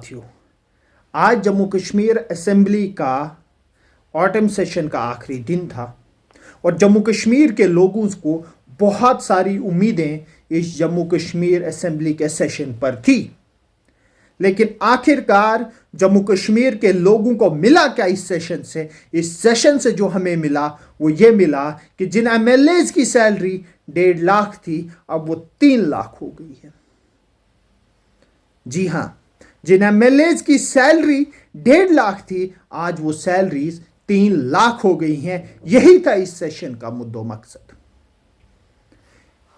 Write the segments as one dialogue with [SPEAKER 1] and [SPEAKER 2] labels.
[SPEAKER 1] साथियों, आज जम्मू कश्मीर असेंबली का ऑटम सेशन का आखिरी दिन था और जम्मू कश्मीर के लोगों को बहुत सारी उम्मीदें इस जम्मू कश्मीर असेंबली के सेशन पर थी। लेकिन आखिरकार जम्मू कश्मीर के लोगों को मिला क्या इस सेशन से? इस सेशन से जो हमें मिला वो ये मिला कि जिन एमएलएज की सैलरी 1.5 लाख थी, अब वो 3 लाख हो गई है। जी हां, जिन एमएलएज की सैलरी 1.5 लाख थी, आज वो सैलरीज 3 लाख हो गई हैं। यही था इस सेशन का मुद्दा मकसद।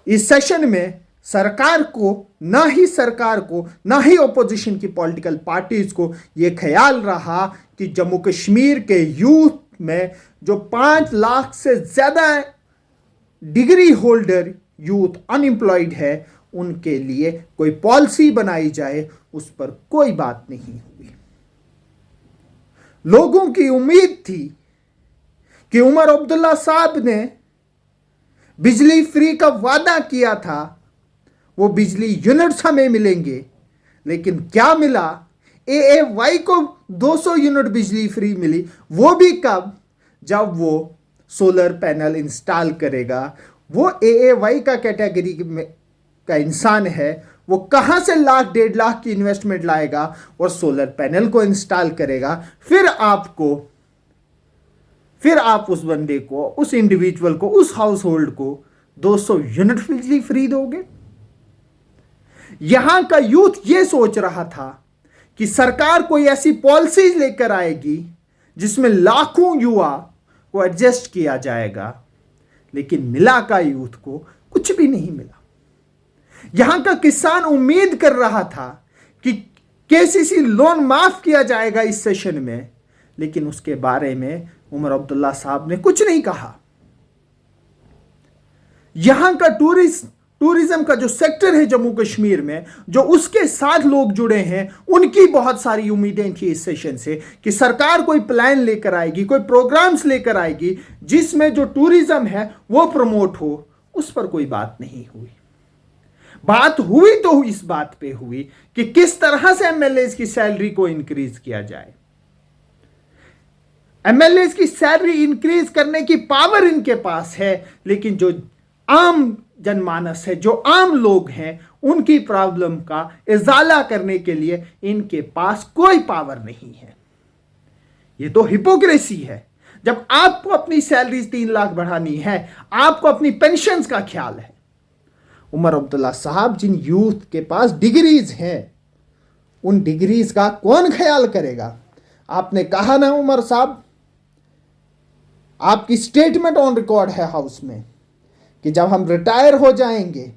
[SPEAKER 1] इस सेशन में सरकार को ना ही ओपोजिशन की पॉलिटिकल पार्टीज को यह ख्याल रहा कि जम्मू कश्मीर के यूथ में जो 5 लाख से ज्यादा डिग्री होल्डर यूथ अनएम्प्लॉयड है, उनके लिए कोई पॉलिसी बनाई जाए। उस पर कोई बात नहीं हुई। लोगों की उम्मीद थी कि उमर अब्दुल्ला साहब ने बिजली फ्री का वादा किया था, वो बिजली यूनिट्स हमें मिलेंगे। लेकिन क्या मिला? एएवाई को 200 यूनिट बिजली फ्री मिली। वो भी कब? जब वो सोलर पैनल इंस्टॉल करेगा। वो एएवाई का कैटेगरी में का इंसान है, वो कहां से 1.5 लाख की इन्वेस्टमेंट लाएगा और सोलर पैनल को इंस्टॉल करेगा? फिर आप उस बंदे को, उस इंडिविजुअल को, उस हाउस होल्ड को 200 यूनिट बिजली फ्री दोगे? यहां का यूथ यह सोच रहा था कि सरकार कोई ऐसी पॉलिसीज लेकर आएगी जिसमें लाखों युवा को एडजस्ट किया जाएगा। लेकिन मिला का यूथ को कुछ भी नहीं मिला। यहां का किसान उम्मीद कर रहा था कि केसीसी लोन माफ किया जाएगा इस सेशन में, लेकिन उसके बारे में उमर अब्दुल्ला साहब ने कुछ नहीं कहा। यहां का टूरिज्म का जो सेक्टर है जम्मू कश्मीर में, जो उसके साथ लोग जुड़े हैं, उनकी बहुत सारी उम्मीदें थी इस सेशन से कि सरकार कोई प्लान लेकर आएगी, कोई प्रोग्राम्स लेकर आएगी जिसमें जो टूरिज्म है वो प्रमोट हो। उस पर कोई बात नहीं हुई। बात हुई तो इस बात पे हुई कि किस तरह से एमएलएज की सैलरी को इंक्रीज किया जाए। एमएलएज की सैलरी इंक्रीज करने की पावर इनके पास है, लेकिन जो आम जनमानस है, जो आम लोग हैं, उनकी प्रॉब्लम का इजाला करने के लिए इनके पास कोई पावर नहीं है। यह तो हिपोक्रेसी है। जब आपको अपनी सैलरी 3 लाख बढ़ानी है, आपको अपनी पेंशन्स का ख्याल है। उमर अब्दुल्ला साहब, जिन यूथ के पास डिग्रीज हैं, उन डिग्रीज का कौन ख्याल करेगा? आपने कहा ना उमर साहब, आपकी स्टेटमेंट ऑन रिकॉर्ड है हाउस में कि जब हम रिटायर हो जाएंगे,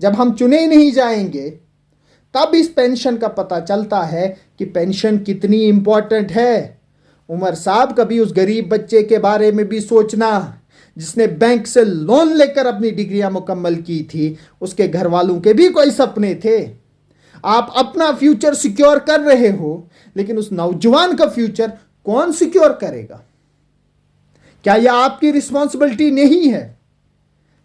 [SPEAKER 1] जब हम चुने नहीं जाएंगे, तब इस पेंशन का पता चलता है कि पेंशन कितनी इंपॉर्टेंट है। उमर साहब, कभी उस गरीब बच्चे के बारे में भी सोचना जिसने बैंक से लोन लेकर अपनी डिग्रियां मुकम्मल की थी। उसके घर वालों के भी कोई सपने थे। आप अपना फ्यूचर सिक्योर कर रहे हो, लेकिन उस नौजवान का फ्यूचर कौन सिक्योर करेगा? क्या यह आपकी रिस्पॉन्सिबिलिटी नहीं है?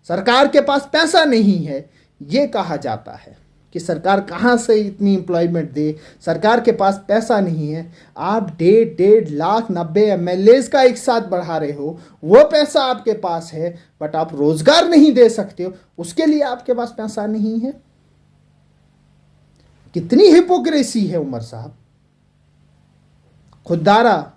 [SPEAKER 1] सरकार के पास पैसा नहीं है। यह कहा जाता है कि सरकार कहां से इतनी एम्प्लॉयमेंट दे, सरकार के पास पैसा नहीं है। आप 1.5 लाख 90 एमएलएज का एक साथ बढ़ा रहे हो, वो पैसा आपके पास है, बट आप रोजगार नहीं दे सकते हो, उसके लिए आपके पास पैसा नहीं है। कितनी हिपोक्रेसी है उमर साहब। खुदारा,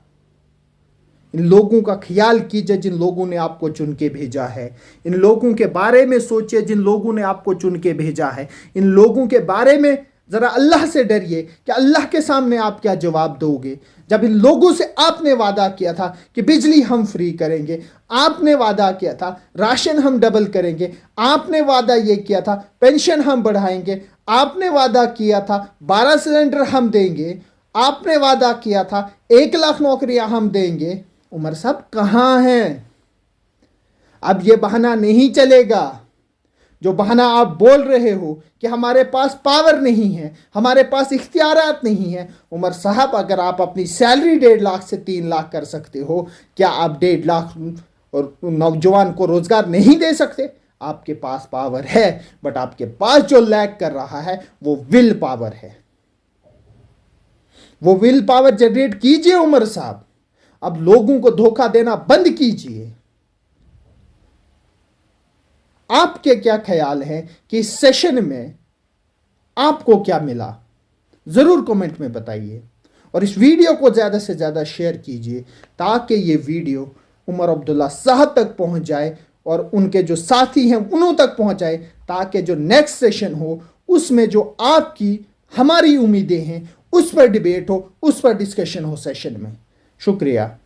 [SPEAKER 1] इन लोगों का ख्याल कीजिए जिन लोगों ने आपको चुन के भेजा है। इन लोगों के बारे में सोचिए जिन लोगों ने आपको चुन के भेजा है। इन लोगों के बारे में जरा अल्लाह से डरिए कि अल्लाह के सामने आप क्या जवाब दोगे। जब इन लोगों से आपने वादा किया था कि बिजली हम फ्री करेंगे, आपने वादा किया था राशन हम डबल करेंगे, आपने वादा ये किया था पेंशन हम बढ़ाएंगे, आपने वादा किया था 12 सिलेंडर हम देंगे, आपने वादा किया था 1 लाख नौकरियां हम देंगे। उमर साहब कहां हैं? अब यह बहाना नहीं चलेगा। जो बहाना आप बोल रहे हो कि हमारे पास पावर नहीं है, हमारे पास इख्तियारात नहीं है। उमर साहब, अगर आप अपनी सैलरी 1.5 लाख से 3 लाख कर सकते हो, क्या आप 1.5 लाख और नौजवान को रोजगार नहीं दे सकते? आपके पास पावर है, बट आपके पास जो लैक कर रहा है वो विल पावर है। वो विल पावर जनरेट कीजिए उमर साहब। अब लोगों को धोखा देना बंद कीजिए। आपके क्या ख्याल है कि इस सेशन में आपको क्या मिला, जरूर कमेंट में बताइए। और इस वीडियो को ज्यादा से ज्यादा शेयर कीजिए ताकि ये वीडियो उमर अब्दुल्ला साहब तक पहुंच जाए और उनके जो साथी हैं उन्हों तक पहुंच जाए, ताकि जो नेक्स्ट सेशन हो उसमें जो आपकी हमारी उम्मीदें हैं उस पर डिबेट हो, उस पर डिस्कशन हो सेशन में। शुक्रिया।